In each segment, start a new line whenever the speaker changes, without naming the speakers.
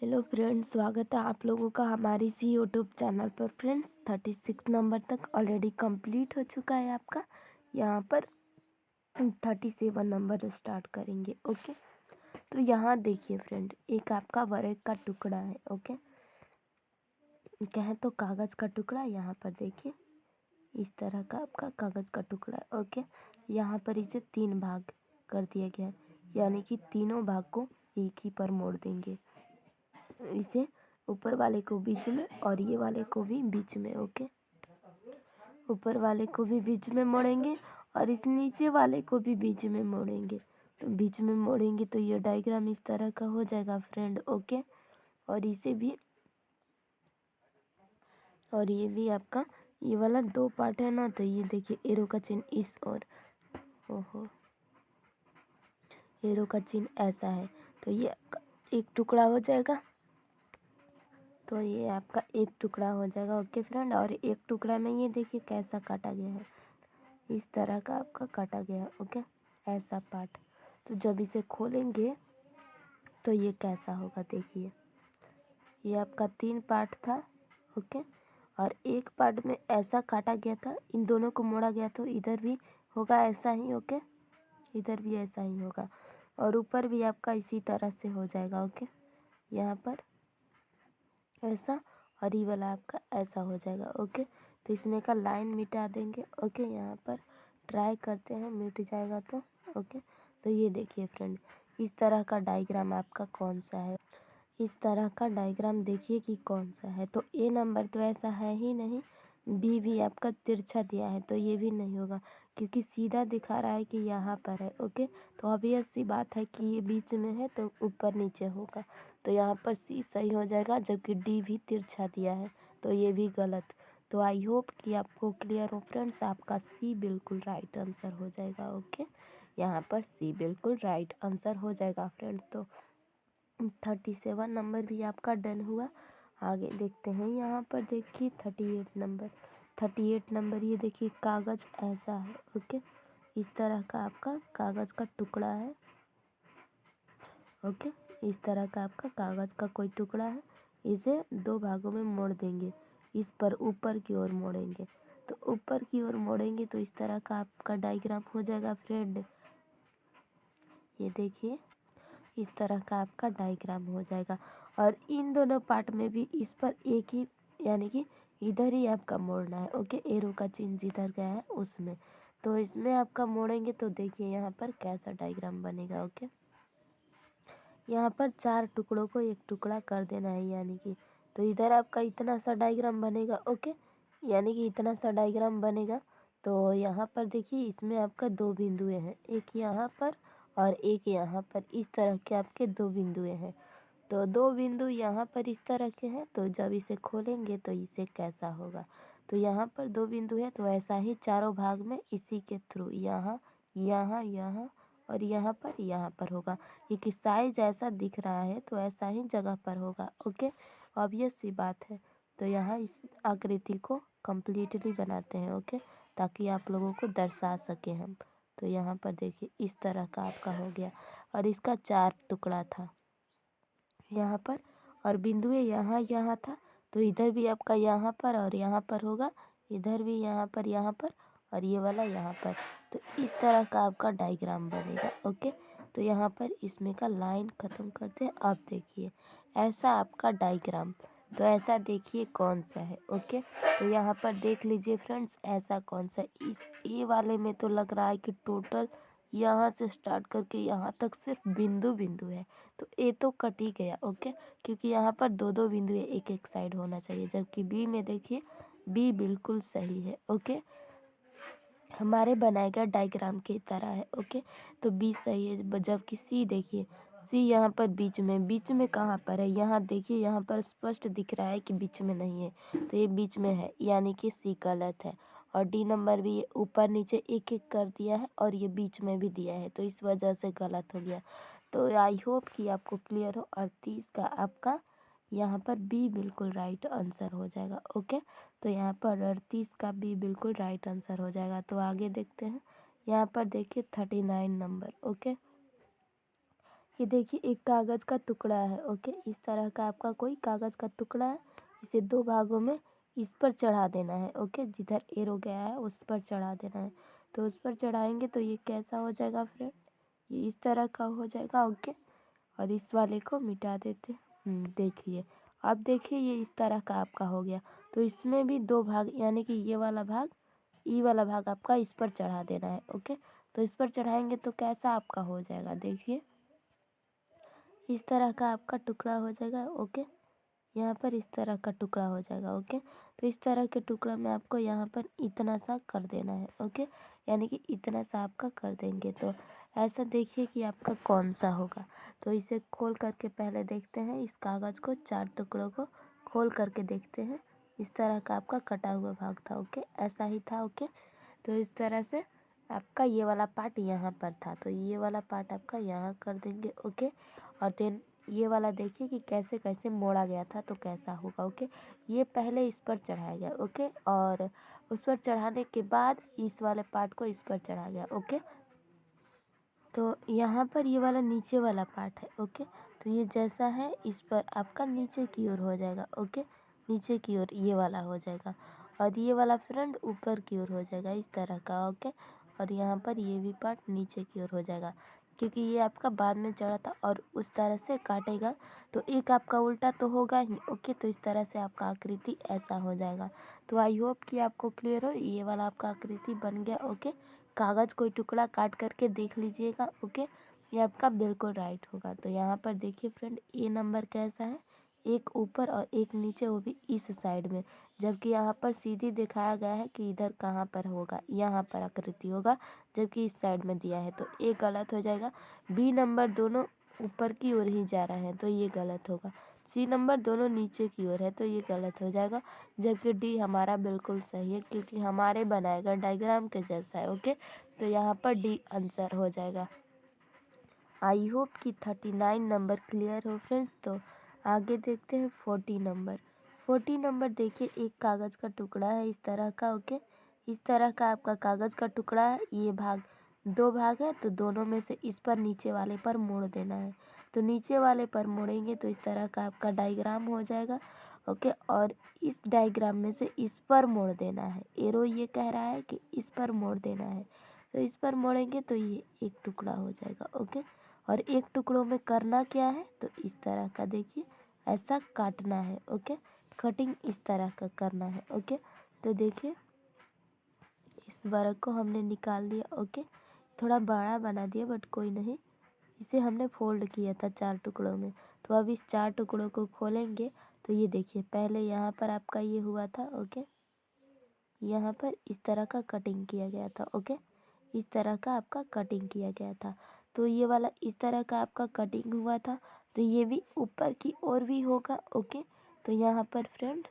Hello friends, स्वागत है आप लोगों का हमारी इसी यूट्यूब चैनल पर। फ्रेंड्स 36 नंबर तक ऑलरेडी कंप्लीट हो चुका है आपका। यहाँ पर 37 नंबर स्टार्ट करेंगे। ओके, तो यहाँ देखिए फ्रेंड, एक आपका वर्क का टुकड़ा है। ओके, कहें तो कागज़ का टुकड़ा। यहाँ पर देखिए इस तरह का आपका कागज़ का टुकड़ा है। ओके, यहाँ पर इसे 3 भाग कर दिया गया है, यानी कि तीनों भाग को एक ही पर मोड़ देंगे। इसे ऊपर वाले को बीच में और ये वाले को भी बीच में। ओके, ऊपर वाले को भी बीच में मोड़ेंगे और इस नीचे वाले को भी बीच में मोड़ेंगे। तो बीच में मोड़ेंगे तो ये डायग्राम इस तरह का हो जाएगा फ्रेंड। ओके, और इसे भी, और ये भी आपका ये वाला 2 पार्ट है ना। तो ये देखिए एरो का चिन्ह इस और, ओहो, एरो का चिन्ह ऐसा है। तो ये एक टुकड़ा हो जाएगा। तो ये आपका एक टुकड़ा हो जाएगा। ओके फ्रेंड, और एक टुकड़ा में ये देखिए कैसा काटा गया है, इस तरह का आपका काटा गया है। ओके, ऐसा पार्ट। तो जब इसे खोलेंगे तो ये कैसा होगा देखिए। ये आपका 3 पार्ट था। ओके, और एक पार्ट में ऐसा काटा गया था, इन दोनों को मोड़ा गया। तो इधर भी होगा ऐसा ही। ओके, इधर भी ऐसा ही होगा और ऊपर भी आपका इसी तरह से हो जाएगा। ओके, यहाँ पर ऐसा और ये वाला आपका ऐसा हो जाएगा। ओके, तो इसमें का लाइन मिटा देंगे। ओके, यहाँ पर ट्राई करते हैं मिट जाएगा तो। ओके, तो ये देखिए फ्रेंड, इस तरह का डायग्राम आपका कौन सा है। इस तरह का डायग्राम देखिए कि कौन सा है। तो ए नंबर तो ऐसा है ही नहीं, बी भी आपका तिरछा दिया है तो ये भी नहीं होगा, क्योंकि सीधा दिखा रहा है कि यहाँ पर है। ओके, तो ऑब्वियस सी बात है कि ये बीच में है तो ऊपर नीचे होगा। तो यहाँ पर सी सही हो जाएगा, जबकि डी भी तिरछा दिया है तो ये भी गलत। तो आई होप कि आपको क्लियर हो फ्रेंड्स, आपका सी बिल्कुल राइट आंसर हो जाएगा। ओके, यहाँ पर सी बिल्कुल राइट आंसर हो जाएगा फ्रेंड। तो 37 नंबर भी आपका डन हुआ। आगे देखते हैं। यहाँ पर देखिए 38 नंबर ये देखिए कागज़ ऐसा है। ओके, इस तरह का आपका कागज़ का टुकड़ा है। ओके, इस तरह का आपका कागज़ का कोई टुकड़ा है। इसे 2 भागों में मोड़ देंगे, इस पर ऊपर की ओर मोड़ेंगे। तो ऊपर की ओर मोड़ेंगे तो इस तरह का आपका डायग्राम हो जाएगा फ्रेंड। ये देखिए इस तरह का आपका डायग्राम हो जाएगा। और इन दोनों पार्ट में भी इस पर एक ही, यानी कि इधर ही आपका मोड़ना है। ओके, एरो का चिन्ह जिधर गया है उसमें, तो इसमें आपका मोड़ेंगे तो देखिए यहाँ पर कैसा डायग्राम बनेगा। ओके, यहाँ पर 4 टुकड़ों को एक टुकड़ा कर देना है, यानी कि तो इधर आपका इतना सा डायग्राम बनेगा। ओके, यानी कि इतना सा डायग्राम बनेगा। तो यहाँ पर देखिए इसमें आपका 2 बिंदुएं हैं, एक यहाँ पर और एक यहाँ पर। इस तरह के आपके 2 बिंदुएं हैं। तो 2 बिंदु यहाँ पर इस तरह के हैं। तो जब इसे खोलेंगे तो इसे कैसा होगा। तो यहाँ पर 2 बिंदु है तो ऐसा ही चारों भाग में इसी के थ्रू यहाँ यहाँ यहाँ और यहाँ पर होगा, क्योंकि साइज ऐसा दिख रहा है तो ऐसा ही जगह पर होगा। ओके, ऑब्वियस सी बात है। तो यहाँ इस आकृति को कम्प्लीटली बनाते हैं। ओके, ताकि आप लोगों को दर्शा सकें हम। तो यहाँ पर देखिए इस तरह का आपका हो गया और इसका 4 टुकड़ा था यहाँ पर, और बिंदुएं यहाँ यहाँ था। तो इधर भी आपका यहाँ पर और यहाँ पर होगा, इधर भी यहाँ पर और ये वाला यहाँ पर। तो इस तरह का आपका डायग्राम बनेगा। ओके, तो यहाँ पर इसमें का लाइन ख़त्म करते हैं। अब देखिए ऐसा आपका डायग्राम, तो ऐसा देखिए कौन सा है। ओके, तो यहाँ पर देख लीजिए फ्रेंड्स, ऐसा कौन सा। इस ए वाले में तो लग रहा है कि टोटल यहाँ से स्टार्ट करके यहाँ तक सिर्फ बिंदु बिंदु है। तो ए तो कट ही गया। ओके, क्योंकि यहाँ पर 2 बिंदु है, एक एक साइड होना चाहिए। जबकि बी में देखिए बी बिल्कुल सही है। ओके, हमारे बनाए गए डायग्राम की तरह है। ओके, तो बी सही है। जबकि सी देखिए, सी यहाँ पर बीच में कहाँ पर है, यहाँ देखिए, यहाँ पर स्पष्ट दिख रहा है कि बीच में नहीं है, तो ये बीच में है, यानी कि सी गलत है। और डी नंबर भी ऊपर नीचे एक एक कर दिया है और ये बीच में भी दिया है, तो इस वजह से गलत हो गया। तो आई होप कि आपको क्लियर हो। 38 का आपका यहाँ पर बी बिल्कुल राइट आंसर हो जाएगा। ओके, तो यहाँ पर 38 का बी बिल्कुल राइट आंसर हो जाएगा। तो आगे देखते हैं। यहाँ पर देखिए 39 नंबर। ओके, ये देखिए एक कागज़ का टुकड़ा है। ओके, इस तरह का आपका कोई कागज़ का टुकड़ा है। इसे दो भागों में इस पर चढ़ा देना है। ओके, जिधर एरो गया है उस पर चढ़ा देना है। तो उस पर चढ़ाएंगे तो ये कैसा हो जाएगा फ्रेंड, ये इस तरह का हो जाएगा। ओके, और इस वाले को मिटा देते हैं। देखिए, अब देखिए ये इस तरह का आपका हो गया। तो इसमें भी दो भाग, यानी कि ये वाला भाग, ई वाला भाग आपका इस पर चढ़ा देना है। ओके, तो इस पर चढ़ाएंगे तो कैसा आपका हो जाएगा, देखिए इस तरह का आपका टुकड़ा हो जाएगा। ओके, यहाँ पर इस तरह का टुकड़ा हो जाएगा। ओके, तो इस तरह के टुकड़ा में आपको यहाँ पर इतना सा कर देना है। ओके, यानी कि इतना सा आपका कर देंगे तो ऐसा देखिए कि आपका कौन सा होगा। तो इसे खोल करके पहले देखते हैं, इस कागज़ को 4 टुकड़ों को खोल करके देखते हैं। इस तरह का आपका कटा हुआ भाग था। ओके, ऐसा ही था। ओके, तो इस तरह से आपका ये वाला पार्ट यहाँ पर था, तो ये वाला पार्ट आपका यहाँ कर देंगे। ओके, और देन ये वाला देखिए कि कैसे कैसे मोड़ा गया था तो कैसा होगा। ओके, ये पहले इस पर चढ़ाया गया। ओके, और उस पर चढ़ाने के बाद इस वाले पार्ट को इस पर चढ़ा गया। ओके, तो यहाँ पर ये वाला नीचे वाला पार्ट है। ओके, तो ये जैसा है इस पर आपका नीचे की ओर हो जाएगा। ओके, नीचे की ओर ये वाला हो जाएगा, और ये वाला फ्रंट ऊपर की ओर हो जाएगा इस तरह का। ओके, और यहाँ पर ये भी पार्ट नीचे की ओर हो जाएगा, क्योंकि ये आपका बाद में चढ़ा था और उस तरह से काटेगा तो एक आपका उल्टा तो होगा ही। ओके, तो इस तरह से आपका आकृति ऐसा हो जाएगा। तो आई होप कि आपको क्लियर हो, ये वाला आपका आकृति बन गया। ओके, कागज़ कोई टुकड़ा काट करके देख लीजिएगा। ओके, ये आपका बिल्कुल राइट होगा। तो यहाँ पर देखिए फ्रेंड, ए नंबर कैसा है, एक ऊपर और एक नीचे, वो भी इस साइड में, जबकि यहाँ पर सीधी दिखाया गया है कि इधर कहाँ पर होगा, यहाँ पर आकृति होगा, जबकि इस साइड में दिया है, तो ए गलत हो जाएगा। बी नंबर दोनों ऊपर की ओर ही जा रहे हैं तो ये गलत होगा। सी नंबर दोनों नीचे की ओर है तो ये गलत हो जाएगा, जबकि डी हमारा बिल्कुल सही है क्योंकि हमारे बनाए गए डायग्राम के जैसा है। ओके, तो यहाँ पर डी आंसर हो जाएगा। आई होप कि 39 नंबर क्लियर हो फ्रेंड्स। तो आगे देखते हैं 40 नंबर। 40 नंबर देखिए, एक कागज़ का टुकड़ा है इस तरह का। ओके, इस तरह का आपका कागज़ का टुकड़ा है। ये भाग दो भाग है तो दोनों में से इस पर नीचे वाले पर मोड़ देना है। तो नीचे वाले पर मोड़ेंगे तो इस तरह का आपका डायग्राम हो जाएगा। ओके, और इस डायग्राम में से इस पर मोड़ देना है। एरो ये कह रहा है कि इस पर मोड़ देना है, तो इस पर मोड़ेंगे तो ये एक टुकड़ा हो जाएगा। ओके, और एक टुकड़ों में करना क्या है, तो इस तरह का देखिए ऐसा काटना है। ओके, कटिंग इस तरह का करना है। ओके, तो देखिए इस वर्ग को हमने निकाल दिया। ओके, थोड़ा बड़ा बना दिया बट कोई नहीं, इसे हमने फोल्ड किया था 4 टुकड़ों में। तो अब इस 4 टुकड़ों को खोलेंगे तो ये देखिए, पहले यहाँ पर आपका ये हुआ था। ओके, यहाँ पर इस तरह का कटिंग किया गया था। ओके, इस तरह का आपका कटिंग किया गया था। तो ये वाला इस तरह का आपका कटिंग हुआ था, तो ये भी ऊपर की ओर भी होगा। ओके, तो यहाँ पर फ्रेंड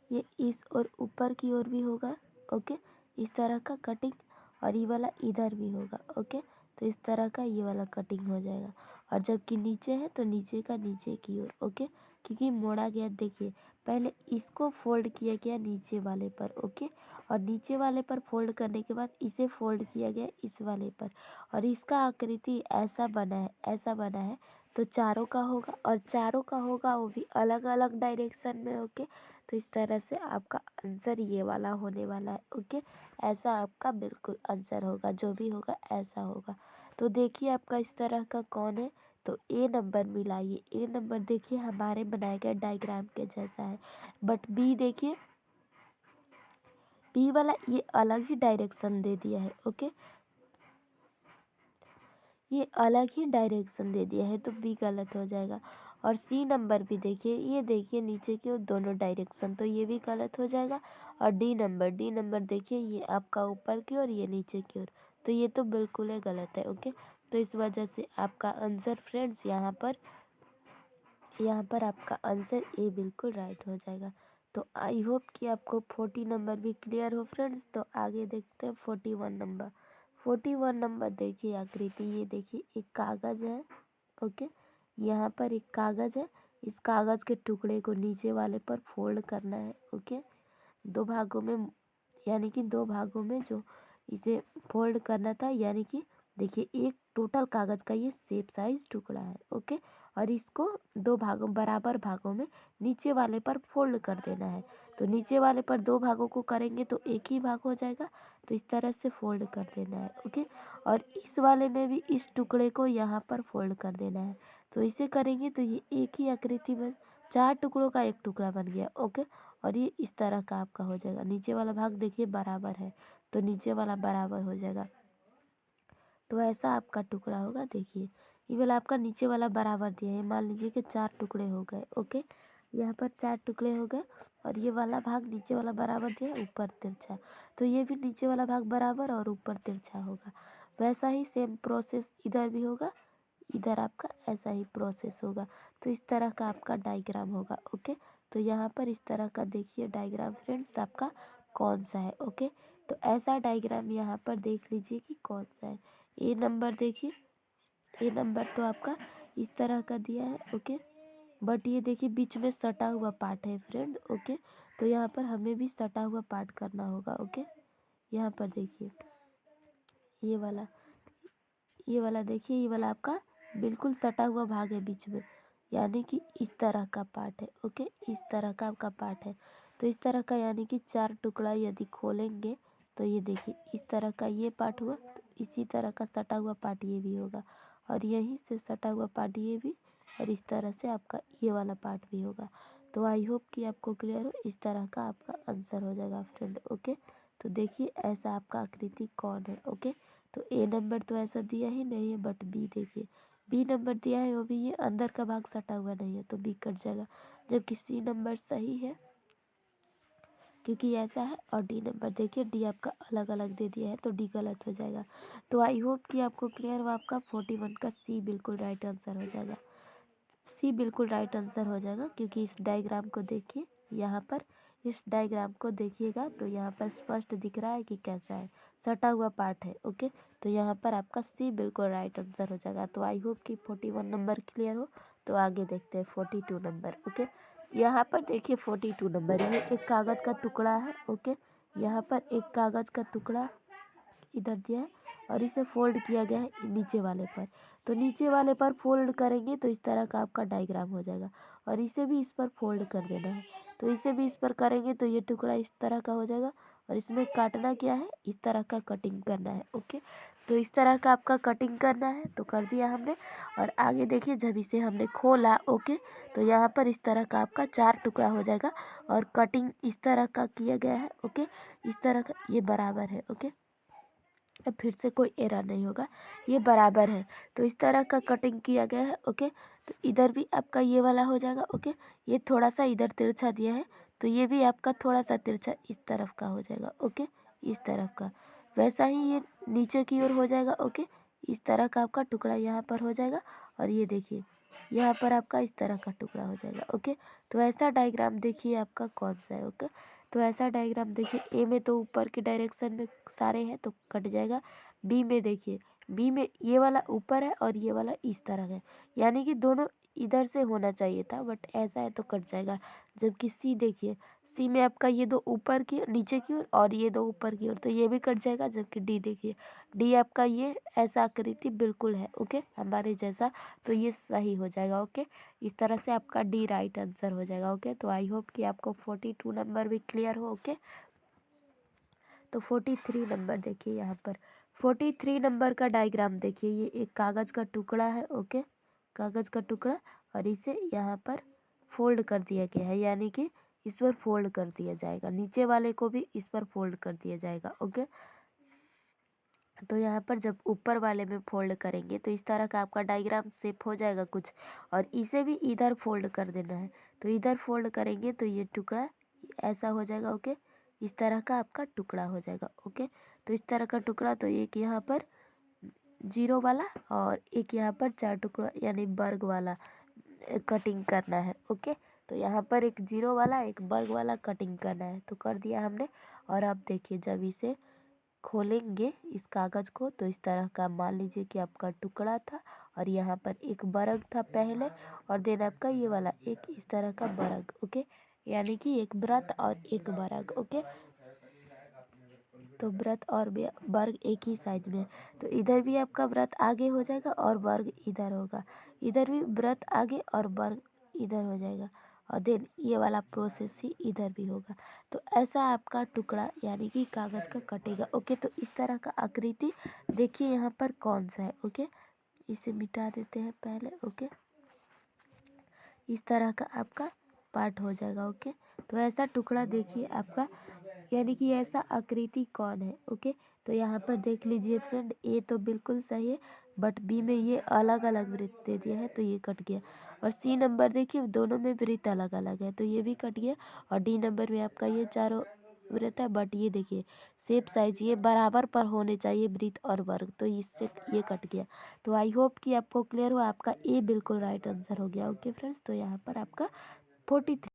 ये इस और ऊपर की ओर भी होगा। ओके, इस तरह का कटिंग, और ये वाला इधर भी होगा। ओके, तो इस तरह का ये वाला कटिंग हो जाएगा, और जबकि नीचे है तो नीचे का नीचे की ओर। ओके, क्योंकि मोड़ा गया, देखिए पहले इसको फोल्ड किया गया नीचे वाले पर। ओके, और नीचे वाले पर फोल्ड करने के बाद इसे फोल्ड किया गया इस वाले पर, और इसका आकृति ऐसा बना है, ऐसा बना है। तो चारों का होगा, और चारों का होगा वो भी अलग अलग डायरेक्शन में। ओके, तो इस तरह से आपका आंसर ये वाला होने वाला है। ओके, ऐसा आपका बिल्कुल आंसर होगा, जो भी होगा ऐसा होगा। तो देखिए आपका इस तरह का कौन है, तो ए नंबर मिलाइए। ए नंबर देखिए हमारे बनाए गए डायग्राम के जैसा है, बट बी देखिए, बी वाला ये अलग ही डायरेक्शन दे दिया है। ओके, ये अलग ही डायरेक्शन दे दिया है तो बी गलत हो जाएगा। और सी नंबर भी देखिए, ये देखिए नीचे की ओर दोनों डायरेक्शन, तो ये भी गलत हो जाएगा। और डी नंबर देखिए, ये आपका ऊपर की ओर, ये नीचे की ओर, तो ये तो बिल्कुल ही गलत है। ओके, तो इस वजह से आपका आंसर फ्रेंड्स यहाँ पर आपका आंसर ए बिल्कुल राइट हो जाएगा। तो आई होप कि आपको 40 नंबर भी क्लियर हो फ्रेंड्स। तो आगे देखते हैं 41 नंबर। 41 नंबर देखिए आकृति, ये देखिए एक कागज़ है। ओके, यहाँ पर एक कागज़ है, इस कागज़ के टुकड़े को नीचे वाले पर फोल्ड करना है। ओके, दो भागों में, यानी कि दो भागों में जो इसे फोल्ड करना था, यानी कि देखिए एक टोटल कागज़ का ये सेप साइज टुकड़ा है। ओके, और इसको दो भागों बराबर भागों में नीचे वाले पर फोल्ड कर देना है। तो नीचे वाले पर दो भागों को करेंगे तो एक ही भाग हो जाएगा, तो इस तरह से फोल्ड कर देना है। ओके, और इस वाले में भी इस टुकड़े को यहाँ पर फोल्ड कर देना है। तो इसे करेंगे तो ये एक ही आकृति में 4 टुकड़ों का एक टुकड़ा बन गया। ओके, और ये इस तरह का आपका हो जाएगा। नीचे वाला भाग देखिए बराबर है, तो नीचे वाला बराबर हो जाएगा। तो ऐसा आपका टुकड़ा होगा। देखिए ये वाला आपका नीचे वाला बराबर दिया है, मान लीजिए कि 4 टुकड़े हो गए। ओके, यहाँ पर 4 टुकड़े हो गए, और ये वाला भाग नीचे वाला बराबर दिया है, ऊपर तिरछा, तो ये भी नीचे वाला भाग बराबर और ऊपर तिरछा होगा। वैसा ही सेम प्रोसेस इधर भी होगा, इधर आपका ऐसा ही प्रोसेस होगा। तो इस तरह का आपका डायग्राम होगा। ओके, तो यहाँ पर इस तरह का देखिए डायग्राम फ्रेंड्स आपका कौन सा है। ओके, तो ऐसा डायग्राम यहाँ पर देख लीजिए कि कौन सा है। ए नंबर देखिए, ए नंबर तो आपका इस तरह का दिया है। ओके, बट ये देखिए बीच में सटा हुआ पार्ट है फ्रेंड। ओके, तो यहाँ पर हमें भी सटा हुआ पार्ट करना होगा। ओके, यहाँ पर देखिए ये वाला देखिए, ये वाला आपका बिल्कुल सटा हुआ भाग है बीच में, यानी कि इस तरह का पार्ट है। ओके, इस तरह का आपका पार्ट है। तो इस तरह का यानी कि 4 टुकड़ा यदि खोलेंगे तो ये देखिए इस तरह का ये पार्ट हुआ, तो इसी तरह का सटा हुआ पार्ट ये भी होगा, और यहीं से सटा हुआ पार्ट ये भी, और इस तरह से आपका ये वाला पार्ट भी होगा। तो आई होप कि आपको क्लियर हो। इस तरह का आपका आंसर हो जाएगा फ्रेंड। ओके, तो देखिए ऐसा आपका आकृति कौन है। ओके, तो ए नंबर तो ऐसा दिया ही नहीं है, बट बी देखिए बी नंबर दिया है, वो भी ये अंदर का भाग सटा हुआ नहीं है, तो बी कट जाएगा। जबकि सी नंबर सही है क्योंकि ऐसा है, और डी नंबर देखिए डी आपका अलग अलग दे दिया है, तो डी गलत हो जाएगा। तो आई होप कि आपको क्लियर हुआ। आपका 41 का सी बिल्कुल राइट आंसर हो जाएगा। सी बिल्कुल राइट आंसर हो जाएगा, क्योंकि इस डायग्राम को देखिए, यहाँ पर इस डायग्राम को देखिएगा तो यहाँ पर स्पष्ट दिख रहा है कि कैसा है, सटा हुआ पार्ट है। ओके, तो यहाँ पर आपका सी बिल्कुल राइट आंसर हो जाएगा। तो आई होप कि 41 नंबर क्लियर हो। तो आगे देखते हैं 42 नंबर। ओके, यहाँ पर देखिए 42 नंबर, ये एक कागज़ का टुकड़ा है। ओके, यहाँ पर एक कागज़ का टुकड़ा इधर दिया है, और इसे फोल्ड किया गया है नीचे वाले पर। तो नीचे वाले पर फोल्ड करेंगे तो इस तरह का आपका डायग्राम हो जाएगा, और इसे भी इस पर फोल्ड कर देना है। तो इसे भी इस पर करेंगे तो ये टुकड़ा इस तरह का हो जाएगा, और इसमें काटना क्या है, इस तरह का कटिंग करना है। ओके, तो इस तरह का आपका कटिंग करना है, तो कर दिया हमने। और आगे देखिए जब इसे हमने खोला, ओके, तो यहाँ पर इस तरह का आपका 4 टुकड़ा हो जाएगा, और कटिंग इस तरह का किया गया है। ओके, इस तरह का ये बराबर है। ओके, अब फिर से कोई एरर नहीं होगा, ये बराबर है, तो इस तरह का कटिंग किया गया है। ओके, तो इधर भी आपका ये वाला हो जाएगा। ओके, ये थोड़ा सा इधर तिरछा दिया है, तो ये भी आपका थोड़ा सा तिरछा इस तरफ का हो जाएगा। ओके, इस तरफ का वैसा ही ये नीचे की ओर हो जाएगा। ओके, इस तरह का आपका टुकड़ा यहाँ पर हो जाएगा, और ये देखिए यहाँ पर आपका इस तरह का टुकड़ा हो जाएगा। ओके, तो ऐसा डायग्राम देखिए आपका कौन सा है। ओके, तो ऐसा डायग्राम देखिए, ए में तो ऊपर के डायरेक्शन में सारे हैं तो कट जाएगा। बी में देखिए, बी में ये वाला ऊपर है और ये वाला इस तरह है, यानी कि दोनों इधर से होना चाहिए था, बट ऐसा है तो कट जाएगा। जबकि सी देखिए, सी में आपका ये दो ऊपर की नीचे की ओर और ये दो ऊपर की ओर, तो ये भी कट जाएगा। जबकि डी देखिए, डी आपका ये ऐसा आकृति बिल्कुल है। ओके, हमारे जैसा, तो ये सही हो जाएगा। ओके, इस तरह से आपका डी राइट आंसर हो जाएगा। ओके, तो आई होप कि आपको 42 नंबर भी क्लियर हो। ओके, तो 43 नंबर देखिए, यहाँ पर 43 नंबर का डायग्राम देखिए, ये एक कागज़ का टुकड़ा है। ओके, कागज़ का टुकड़ा, और इसे यहाँ पर फोल्ड कर दिया गया है, यानी कि इस पर फोल्ड कर दिया जाएगा, नीचे वाले को भी इस पर फोल्ड कर दिया जाएगा। ओके, तो यहाँ पर जब ऊपर वाले में फोल्ड करेंगे तो इस तरह का आपका डायग्राम शेप हो जाएगा कुछ, और इसे भी इधर फोल्ड कर देना है। तो इधर फोल्ड करेंगे तो ये टुकड़ा ऐसा हो जाएगा। ओके, इस तरह का आपका टुकड़ा हो जाएगा। ओके, तो इस तरह का टुकड़ा, तो एक यहाँ पर जीरो वाला और एक यहाँ पर 4 टुकड़ा यानी वर्ग वाला कटिंग करना है। ओके, तो यहाँ पर एक जीरो वाला एक वर्ग वाला कटिंग करना है, तो कर दिया हमने। और अब देखिए जब इसे खोलेंगे इस कागज़ को तो इस तरह का मान लीजिए कि आपका टुकड़ा था, और यहाँ पर एक वर्ग था पहले, और देन आपका ये वाला एक इस तरह का वर्ग। ओके, यानी कि एक वृत्त और एक वर्ग। ओके, तो वृत्त और वर्ग एक ही साइज में है, तो इधर भी आपका वृत्त आगे हो जाएगा और वर्ग इधर होगा, इधर भी वृत्त आगे और वर्ग इधर हो जाएगा, और देन ये वाला प्रोसेस ही इधर भी होगा। तो ऐसा आपका टुकड़ा यानी कि कागज़ का कटेगा। ओके, तो इस तरह का आकृति देखिए यहाँ पर कौन सा है। ओके, इसे मिटा देते हैं पहले। ओके, इस तरह का आपका पार्ट हो जाएगा। ओके, तो ऐसा टुकड़ा देखिए आपका, यानी कि ऐसा आकृति कौन है। ओके, तो यहाँ पर देख लीजिए फ्रेंड, ए तो बिल्कुल सही है, बट बी में ये अलग अलग वृत्त दे दिया है तो ये कट गया। और सी नंबर देखिए दोनों में वृत्त अलग अलग है तो ये भी कट गया। और डी नंबर में आपका ये चारों वृत्त है, बट ये देखिए सेम साइज ये बराबर पर होने चाहिए वृत्त और वर्ग, तो इससे ये कट गया। तो आई होप कि आपको क्लियर हुआ, आपका ए बिल्कुल राइट आंसर हो गया। ओके फ्रेंड्स, तो यहाँ पर आपका 43